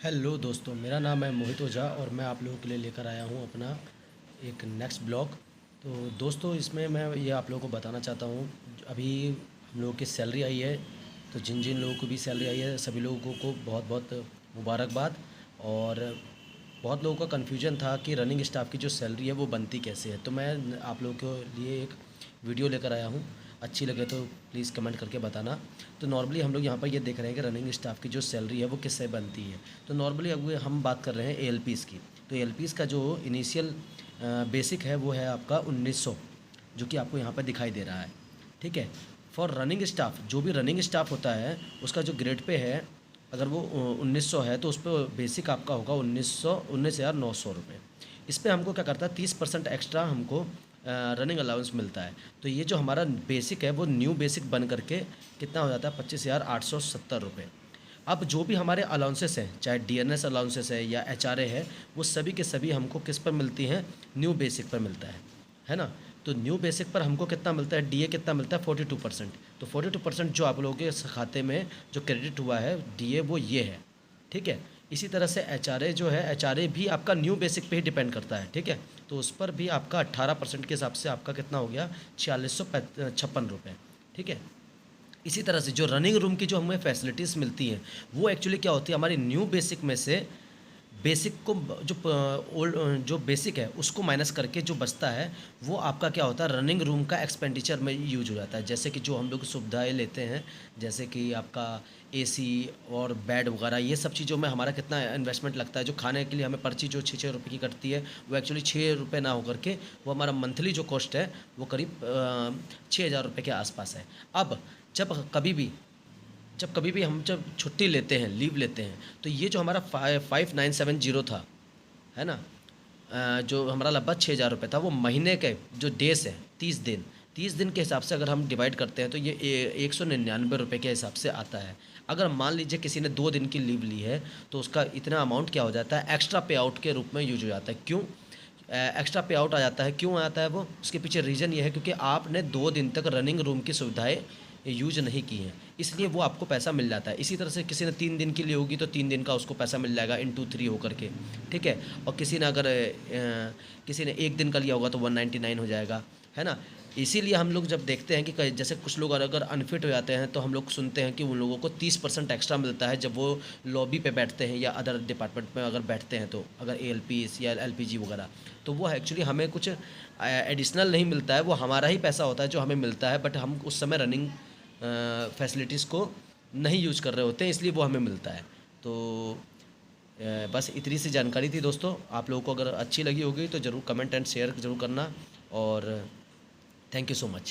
Hello दोस्तों, मेरा नाम है मोहित ओझा और मैं आप लोगों के लिए लेकर आया हूँ अपना एक नेक्स्ट ब्लॉग। तो दोस्तों, इसमें मैं ये आप लोगों को बताना चाहता हूँ, अभी हम लोगों की सैलरी आई है। तो जिन जिन लोगों को भी सैलरी आई है सभी लोगों को बहुत बहुत मुबारकबाद। और बहुत लोगों का कन्फ्यूजन था कि रनिंग स्टाफ की जो सैलरी है वो बनती कैसे है। तो मैं आप लोगों के लिए एक वीडियो लेकर आया हूँ। अच्छी लगे तो प्लीज़ कमेंट करके बताना। तो नॉर्मली हम लोग यहाँ पर ये देख रहे हैं कि रनिंग स्टाफ की जो सैलरी है वो किससे बनती है। तो नॉर्मली अब हम बात कर रहे हैं एएलपीज़ की। तो एएलपीज़ का जो इनिशियल बेसिक है वो है आपका 1900, जो कि आपको यहाँ पर दिखाई दे रहा है। ठीक है। फॉर रनिंग स्टाफ, जो भी रनिंग स्टाफ होता है उसका जो ग्रेड पे है, अगर वो 1900 है तो उस पर बेसिक आपका होगा 19,900 रुपये। इस पर हमको क्या करता है, 30% एक्स्ट्रा हमको रनिंग अलाउंस मिलता है। तो ये जो हमारा बेसिक है वो न्यू बेसिक बन करके कितना हो जाता है, 25,870 रुपये। अब जो भी हमारे अलाउंसेस हैं, चाहे डीएनएस अलाउंसेस है या एचआरए है, वो सभी के सभी हमको किस पर मिलती हैं, न्यू बेसिक पर मिलता है ना। तो न्यू बेसिक पर हमको कितना मिलता है, डीए कितना मिलता है, 42%। तो 42% जो आप लोगों के खाते में जो क्रेडिट हुआ है डीए वो ये है। ठीक है। इसी तरह से एचआरए जो है, एचआरए भी आपका न्यू बेसिक पे ही डिपेंड करता है। ठीक है। तो उस पर भी आपका 18% के हिसाब से आपका कितना हो गया, 4656 रुपये। ठीक है। इसी तरह से जो रनिंग रूम की जो हमें फैसिलिटीज़ मिलती हैं वो एक्चुअली क्या होती है, हमारी न्यू बेसिक में से बेसिक को जो ओल्ड जो बेसिक है उसको माइनस करके जो बचता है वो आपका क्या होता है, रनिंग रूम का एक्सपेंडिचर में यूज हो जाता है। जैसे कि जो हम लोग सुविधाएं लेते हैं, जैसे कि आपका एसी और बेड वगैरह, ये सब चीज़ों में हमारा कितना इन्वेस्टमेंट लगता है। जो खाने के लिए हमें पर्ची जो 6-6 रुपये की कटती है वो एक्चुअली 6 रुपये ना होकर के वो हमारा मंथली जो कॉस्ट है वो करीब 6,000 रुपये के आसपास है। अब जब कभी भी हम जब छुट्टी लेते हैं, लीव लेते हैं, तो ये जो हमारा 5970 था, है ना, जो हमारा लगभग 6,000 रुपये था, वो महीने के जो डेज है 30 दिन, 30 दिन के हिसाब से अगर हम डिवाइड करते हैं तो ये 199 रुपये के हिसाब से आता है। अगर मान लीजिए किसी ने 2 दिन की लीव ली है तो उसका इतना अमाउंट क्या हो जाता है, एक्स्ट्रा पे आउट के रूप में यूज हो जाता है। क्यों एक्स्ट्रा पे आउट आ जाता है, क्यों आता है वो, उसके पीछे रीज़न ये है क्योंकि आपने 2 दिन तक रनिंग रूम की सुविधाएँ यूज नहीं की हैं, इसलिए वो आपको पैसा मिल जाता है। इसी तरह से किसी ने 3 दिन की ली होगी तो 3 दिन का उसको पैसा मिल जाएगा इंटू 3 होकर के। ठीक है। और किसी ने अगर किसी ने 1 दिन का लिया होगा तो 199 हो जाएगा, है ना। इसीलिए हम लोग जब देखते हैं कि जैसे कुछ लोग अगर अनफिट हो जाते हैं तो हम लोग सुनते हैं कि उन लोगों को 30% एक्स्ट्रा मिलता है जब वो लॉबी पे बैठते हैं या अदर डिपार्टमेंट में अगर बैठते हैं, तो अगर एएलपी या एलपीजी वगैरह, तो वो एक्चुअली हमें कुछ एडिशनल नहीं मिलता है, वो हमारा ही पैसा होता है जो हमें मिलता है। बट हम उस समय रनिंग फैसिलिटीज़ को नहीं यूज कर रहे होते हैं, इसलिए वो हमें मिलता है। तो बस इतनी सी जानकारी थी दोस्तों। आप लोगों को अगर अच्छी लगी होगी तो ज़रूर कमेंट एंड शेयर ज़रूर करना। और थैंक यू सो मच।